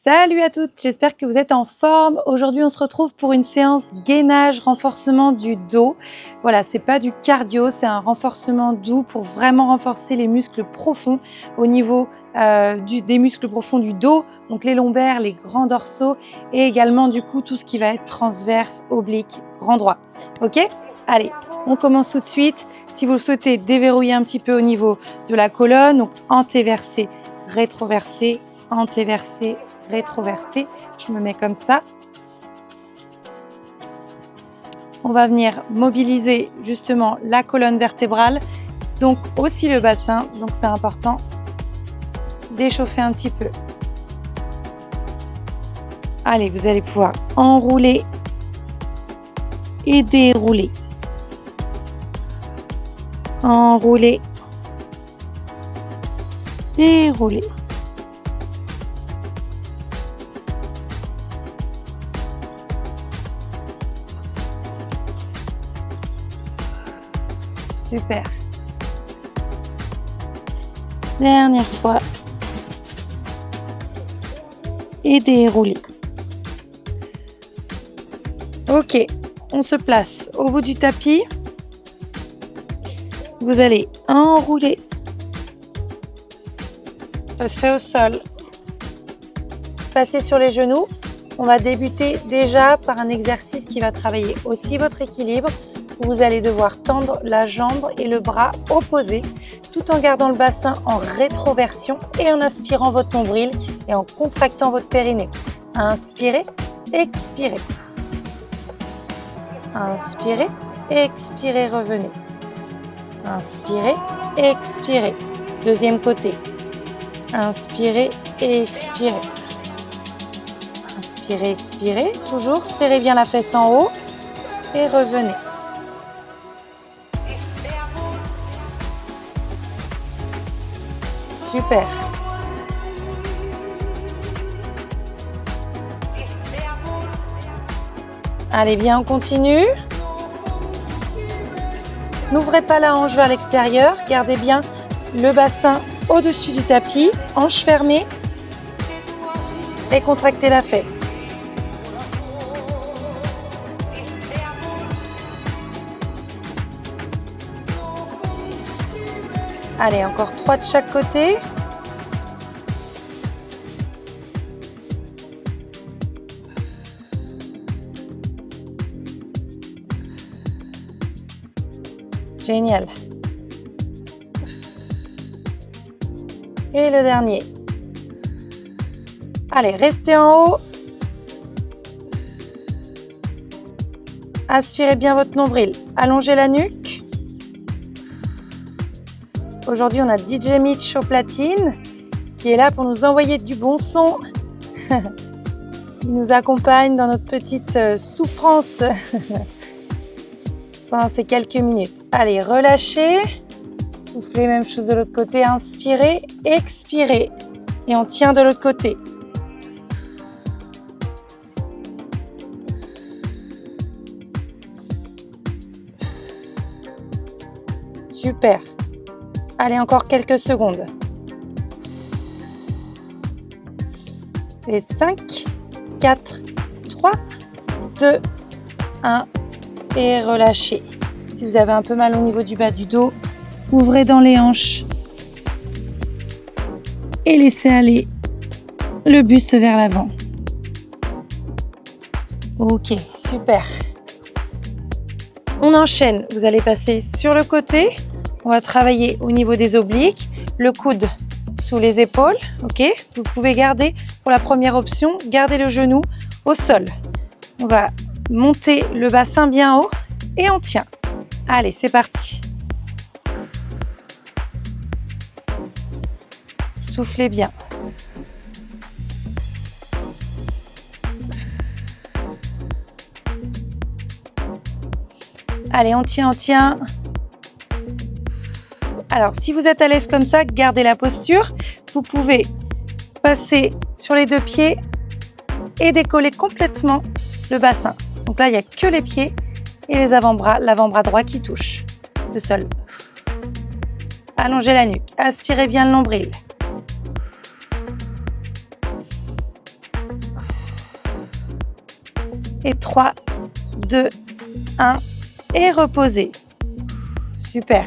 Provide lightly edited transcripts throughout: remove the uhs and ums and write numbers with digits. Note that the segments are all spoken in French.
Salut à toutes, j'espère que vous êtes en forme. Aujourd'hui, on se retrouve pour une séance gainage, renforcement du dos. Voilà, c'est pas du cardio, c'est un renforcement doux pour vraiment renforcer les muscles profonds au niveau des muscles profonds du dos, donc les lombaires, les grands dorsaux et également du coup tout ce qui va être transverse, oblique, grand droit. Ok ? Allez, on commence tout de suite. Si vous le souhaitez, déverrouiller un petit peu au niveau de la colonne, donc antéversé, rétroversé, antéversé, rétroversé. Je me mets comme ça. On va venir mobiliser justement la colonne vertébrale, donc aussi le bassin. Donc c'est important d'échauffer un petit peu. Allez, vous allez pouvoir enrouler et dérouler. Enrouler, dérouler. Super. Dernière fois. Et dérouler. Ok, on se place au bout du tapis. Vous allez enrouler. Passer au sol. Passer sur les genoux. On va débuter déjà par un exercice qui va travailler aussi votre équilibre. Vous allez devoir tendre la jambe et le bras opposés tout en gardant le bassin en rétroversion et en aspirant votre nombril et en contractant votre périnée. Inspirez, expirez. Inspirez, expirez, revenez. Inspirez, expirez. Deuxième côté. Inspirez et expirez. Inspirez, expirez. Toujours, serrez bien la fesse en haut et revenez. Super. Allez, bien, on continue. N'ouvrez pas la hanche vers l'extérieur. Gardez bien le bassin au-dessus du tapis, hanche fermée. Et contractez la fesse. Allez, encore 3 de chaque côté. Génial. Et le dernier. Allez, restez en haut. Aspirez bien votre nombril. Allongez la nuque. Aujourd'hui, on a DJ Mitch aux platines qui est là pour nous envoyer du bon son. Il nous accompagne dans notre petite souffrance pendant ces quelques minutes. Allez, relâchez. Soufflez, même chose de l'autre côté. Inspirez, expirez. Et on tient de l'autre côté. Super. Allez, encore quelques secondes. Et 5, 4, 3, 2, 1. Et relâchez. Si vous avez un peu mal au niveau du bas du dos, ouvrez dans les hanches. Et laissez aller le buste vers l'avant. Ok, super. On enchaîne. Vous allez passer sur le côté. On va travailler au niveau des obliques, le coude sous les épaules, ok ? Vous pouvez garder, pour la première option, garder le genou au sol. On va monter le bassin bien haut et on tient. Allez, c'est parti. Soufflez bien. Allez, on tient, on tient. Alors, si vous êtes à l'aise comme ça, gardez la posture. Vous pouvez passer sur les deux pieds et décoller complètement le bassin. Donc là, il n'y a que les pieds et les avant-bras, l'avant-bras droit qui touche le sol. Allongez la nuque, aspirez bien le nombril. Et 3, 2, 1. Et reposez. Super.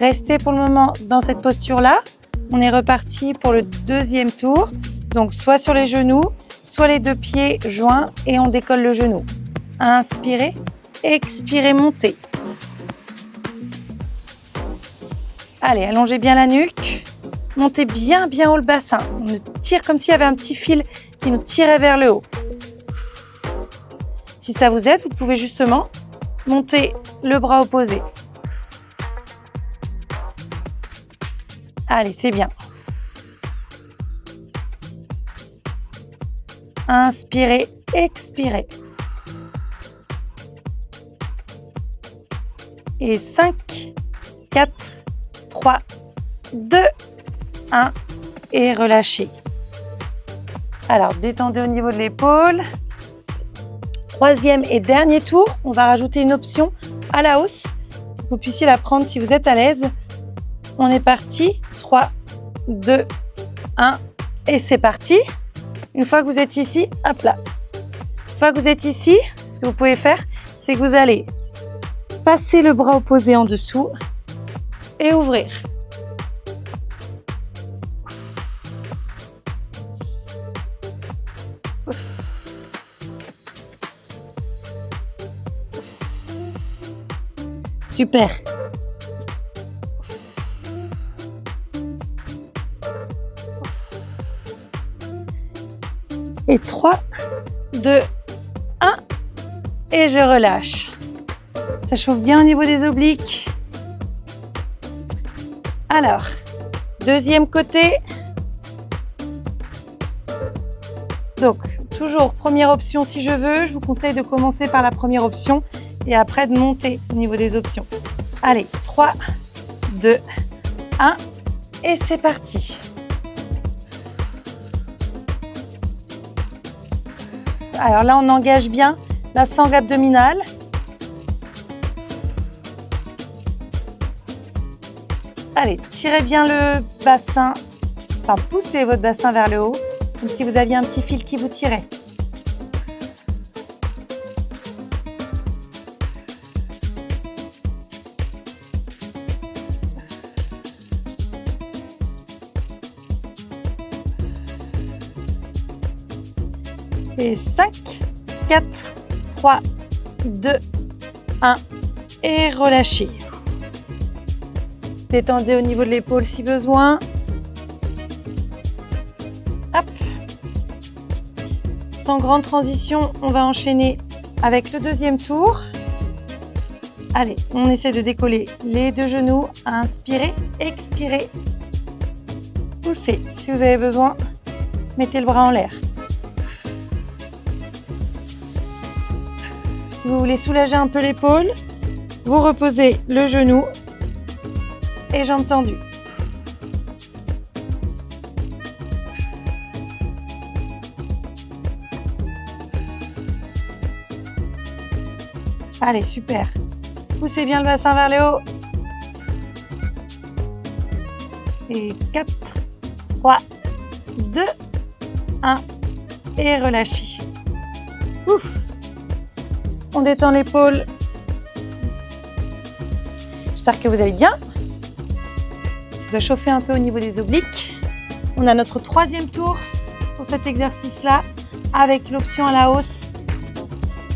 Restez pour le moment dans cette posture-là. On est reparti pour le deuxième tour. Donc, soit sur les genoux, soit les deux pieds joints et on décolle le genou. Inspirez, expirez, montez. Allez, allongez bien la nuque. Montez bien, bien haut le bassin. On tire comme s'il y avait un petit fil qui nous tirait vers le haut. Si ça vous aide, vous pouvez justement monter le bras opposé. Allez, c'est bien. Inspirez, expirez. Et 5, 4, 3, 2, 1. Et relâchez. Alors, détendez au niveau de l'épaule. Troisième et dernier tour, on va rajouter une option à la hausse. Vous puissiez la prendre si vous êtes à l'aise. On est parti. 3, 2, 1. Et c'est parti. Une fois que vous êtes ici, hop là. Une fois que vous êtes ici, ce que vous pouvez faire, c'est que vous allez passer le bras opposé en dessous et ouvrir. Super. Et 3, 2, 1. Et je relâche. Ça chauffe bien au niveau des obliques. Alors, deuxième côté. Donc, toujours première option si je veux. Je vous conseille de commencer par la première option et après de monter au niveau des options. Allez, 3, 2, 1 et c'est parti. Alors là, on engage bien la sangle abdominale. Allez, tirez bien le bassin, enfin poussez votre bassin vers le haut, comme si vous aviez un petit fil qui vous tirait. Et 5, 4, 3, 2, 1 et relâchez. Détendez au niveau de l'épaule si besoin. Hop. Sans grande transition, on va enchaîner avec le deuxième tour. Allez, on essaie de décoller les deux genoux. Inspirez, expirez. Poussez. Si vous avez besoin, mettez le bras en l'air. Si vous voulez soulager un peu l'épaule, vous reposez le genou et jambes tendues. Allez, super. Poussez bien le bassin vers le haut. Et 4, 3, 2, 1 et relâchez. Ouf. On détend l'épaule. J'espère que vous allez bien. Ça doit chauffer un peu au niveau des obliques. On a notre troisième tour pour cet exercice-là avec l'option à la hausse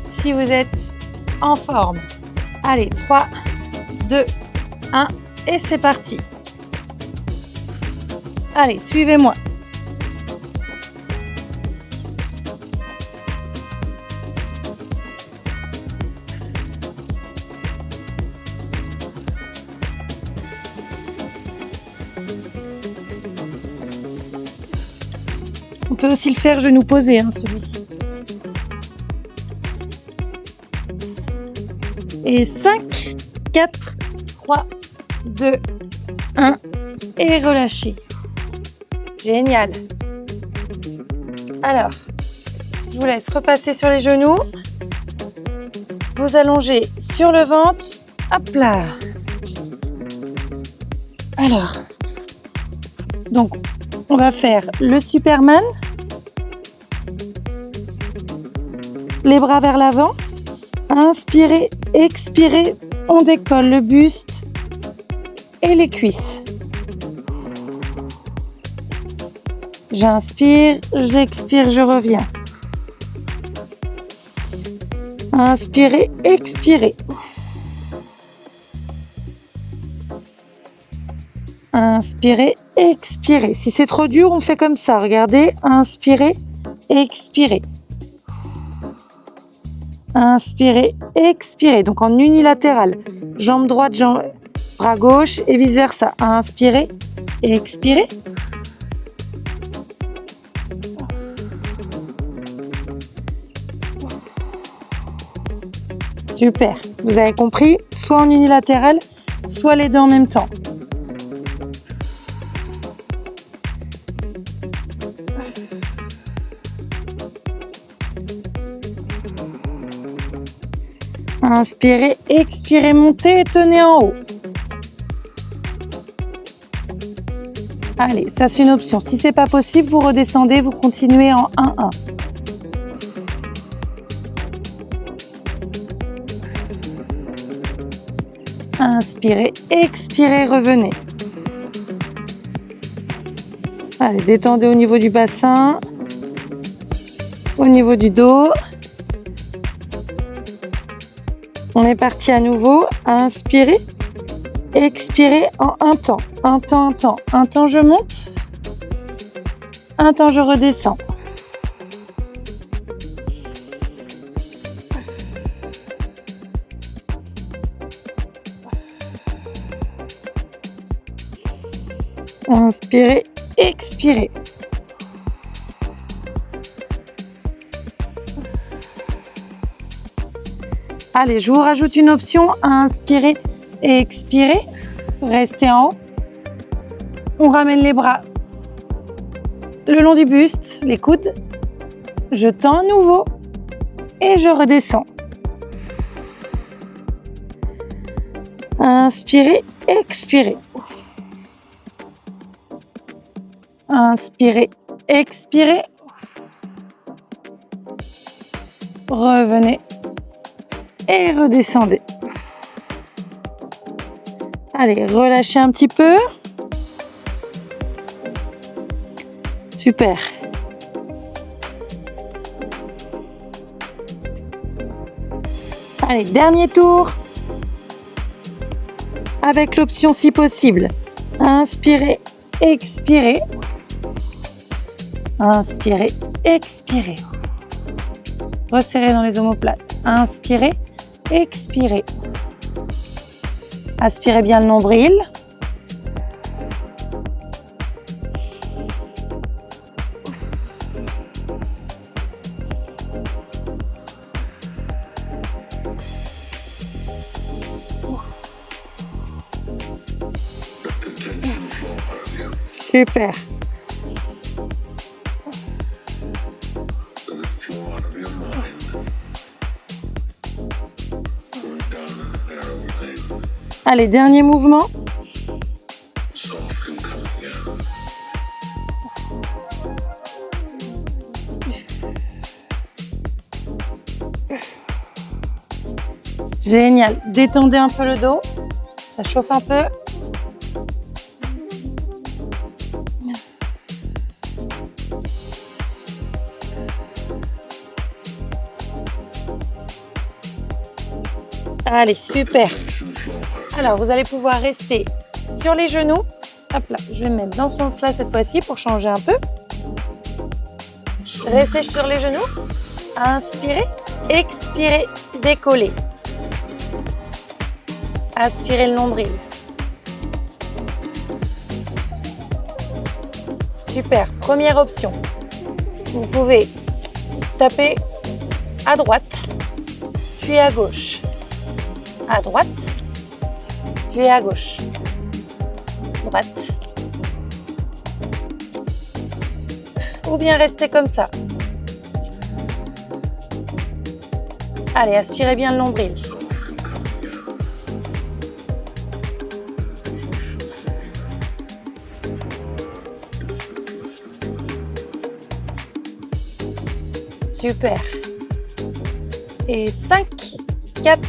si vous êtes en forme. Allez, 3, 2, 1 et c'est parti. Allez, suivez-moi. On peut aussi le faire genou posé, celui-ci. Et 5, 4, 3, 2, 1 et relâchez. Génial. Alors, je vous laisse repasser sur les genoux. Vous allongez sur le ventre. Hop là. Alors, donc, on va faire le Superman. Les bras vers l'avant. Inspirez, expirez. On décolle le buste et les cuisses. J'inspire, j'expire, je reviens. Inspirez, expirez. Inspirez, expirez. Si c'est trop dur, on fait comme ça. Regardez, inspirez, expirez. Inspirez, expirez. Donc en unilatéral. Jambe droite, bras gauche et vice versa. Inspirez, expirez. Super. Vous avez compris? Soit en unilatéral, soit les deux en même temps. Inspirez, expirez, montez et tenez en haut. Allez, ça c'est une option. Si c'est pas possible, vous redescendez, vous continuez en 1-1. Inspirez, expirez, revenez. Allez, détendez au niveau du bassin, au niveau du dos. On est parti à nouveau. Inspirez, expirez en un temps. Un temps, un temps. Un temps, je monte. Un temps, je redescends. Inspirez, expirez. Allez, je vous rajoute une option. Inspirez et expirez. Restez en haut. On ramène les bras le long du buste, les coudes. Je tends à nouveau et je redescends. Inspirez, expirez. Inspirez, expirez. Revenez et redescendez. Allez, relâchez un petit peu. Super. Allez, dernier tour. Avec l'option si possible. Inspirez, expirez. Inspirez, expirez. Resserrez dans les omoplates. Inspirez, expirez. Aspirez bien le nombril. Super. Allez, dernier mouvement. Génial. Détendez un peu le dos. Ça chauffe un peu. Allez, super. Alors, vous allez pouvoir rester sur les genoux. Hop là, je vais me mettre dans ce sens-là cette fois-ci pour changer un peu. Restez sur les genoux. Inspirez, expirez, décollez. Aspirez le nombril. Super, première option. Vous pouvez taper à droite, puis à gauche. À droite, puis à gauche. Droite. Ou bien rester comme ça. Allez, aspirez bien le nombril. Super. Et 5, 4,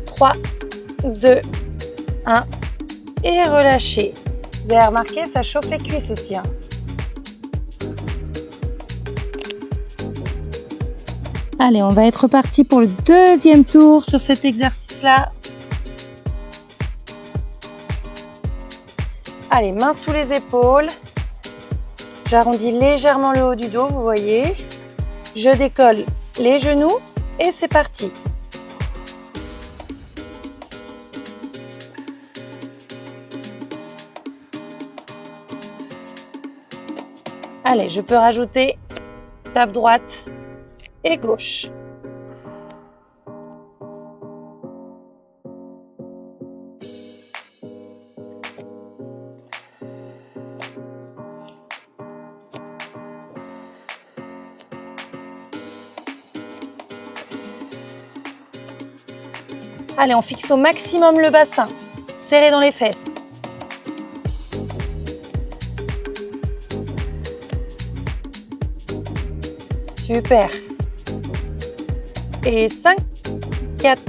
3, 2, 1. Et relâchez. Vous avez remarqué, ça chauffe les cuisses aussi. Hein. Allez, on va être parti pour le deuxième tour sur cet exercice-là. Allez, mains sous les épaules. J'arrondis légèrement le haut du dos, vous voyez. Je décolle les genoux et c'est parti. Allez, je peux rajouter tape droite et gauche. Allez, on fixe au maximum le bassin, serré dans les fesses. Super. Et 5, 4,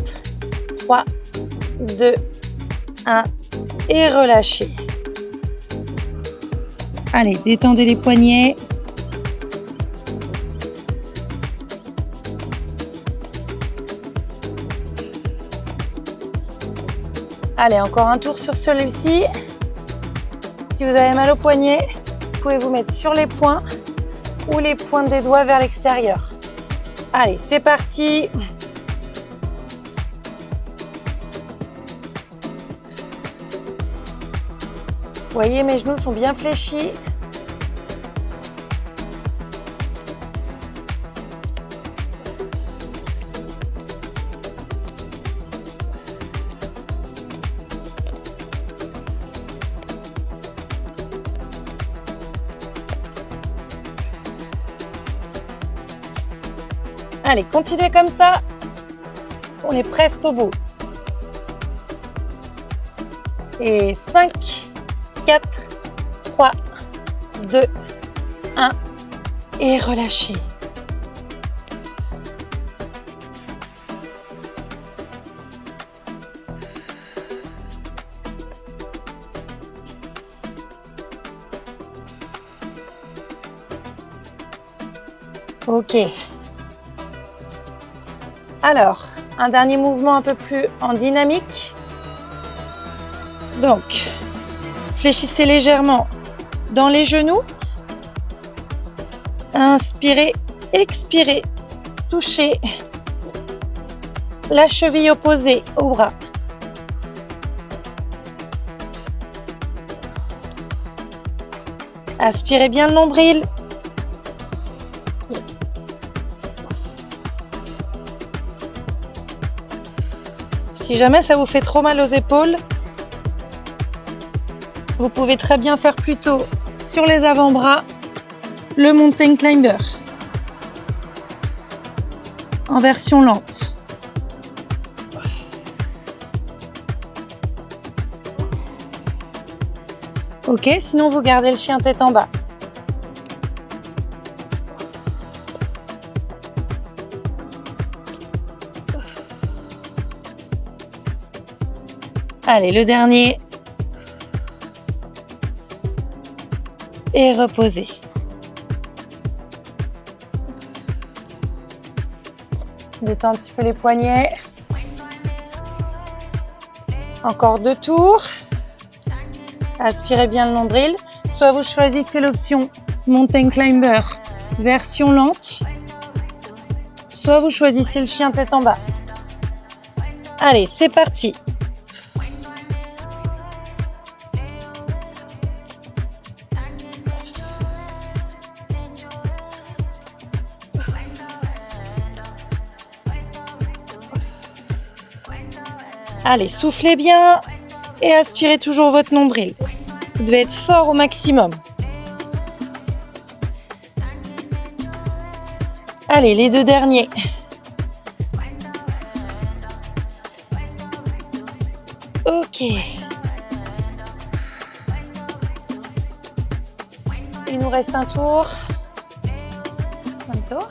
3, 2, 1 et relâchez. Allez, détendez les poignets. Allez, encore un tour sur celui-ci. Si vous avez mal au poignet, vous pouvez vous mettre sur les poings ou les pointes des doigts vers l'extérieur. Allez, c'est parti. Vous voyez, mes genoux sont bien fléchis. Allez, continuez comme ça. On est presque au bout. Et 5, 4, 3, 2, 1. Et relâchez. Ok. Alors, un dernier mouvement un peu plus en dynamique. Donc, fléchissez légèrement dans les genoux. Inspirez, expirez. Touchez la cheville opposée au bras. Aspirez bien le nombril. Si jamais ça vous fait trop mal aux épaules, vous pouvez très bien faire plutôt sur les avant-bras le mountain climber en version lente. Ok, sinon vous gardez le chien tête en bas. Allez, le dernier. Et reposez. Détends un petit peu les poignets. Encore 2 tours. Aspirez bien le nombril. Soit vous choisissez l'option Mountain Climber version lente, soit vous choisissez le chien tête en bas. Allez, c'est parti. Allez, soufflez bien et aspirez toujours votre nombril. Vous devez être fort au maximum. Allez, les 2 derniers. Ok. Il nous reste un tour. Un tour.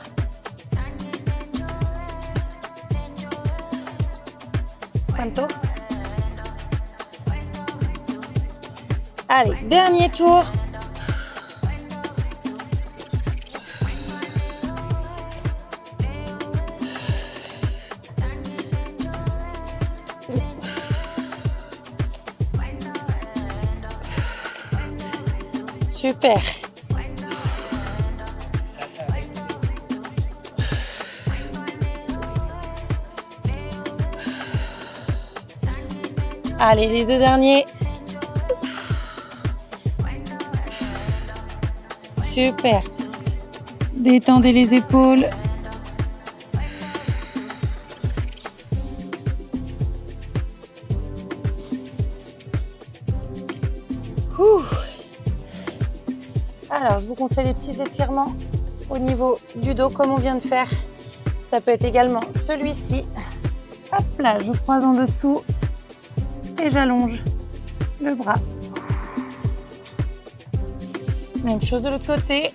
cuanto. Allez, dernier tour. Super. Allez, les deux derniers. Super. Détendez les épaules. Ouh. Alors, je vous conseille des petits étirements au niveau du dos, comme on vient de faire. Ça peut être également celui-ci. Hop là, je croise en dessous et j'allonge le bras. Même chose de l'autre côté.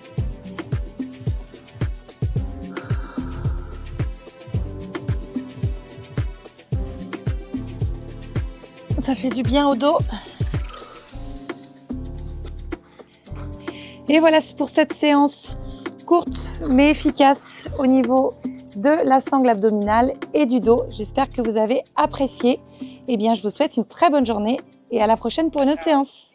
Ça fait du bien au dos. Et voilà, c'est pour cette séance courte mais efficace au niveau de la sangle abdominale et du dos. J'espère que vous avez apprécié. Eh bien, je vous souhaite une très bonne journée et à la prochaine pour une autre séance.